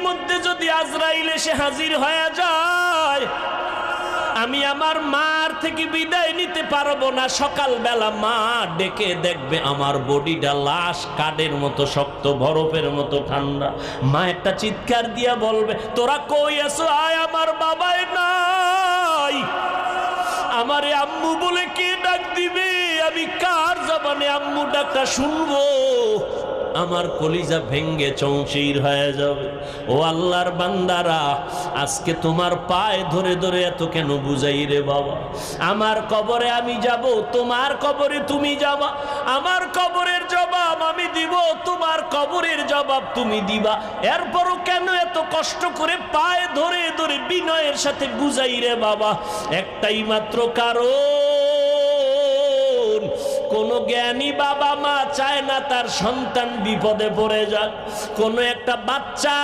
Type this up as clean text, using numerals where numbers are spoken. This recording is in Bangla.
মধ্যে যদি আজরাইল এসে হাজির হয়ে যায়, আমি আমার মার থেকে বিদায় নিতে পারবো না। সকালবেলা মা ডেকে দেখবে আমার বডিটা লাশ কাঠের মতো শক্ত, বরফের মতো ঠান্ডা। মা একটা চিৎকার দিয়া বলবে, তোরা কই আছো? আয়, আমার বাবাই নাই। আমারে আম্মু বলে কে ডাক দিবে? আমি কার জবানে আম্মু ডাকটা শুনবো? আমার কলিজা ভেঙ্গে চৌচির হয়ে যাবে। ও আল্লাহর বান্দারা, আজকে তোমার পায়ে ধরে ধরে এত কেন বুঝাই রে বাবা? আমার কবরে আমি যাব, তোমার কবরে তুমি যাবা। আমার কবরের জবাব আমি দিব, তোমার কবরের জবাব তুমি দিবা। এরপরও কেন এত কষ্ট করে পায়ে ধরে ধরে বিনয়ের সাথে বুঝাই রে বাবা? একটাই মাত্র কারণ, কোন জ্ঞানী বাবা মা চায় না তার সন্তান বিপদে পড়ে যাক। কোন একটা বাচ্চা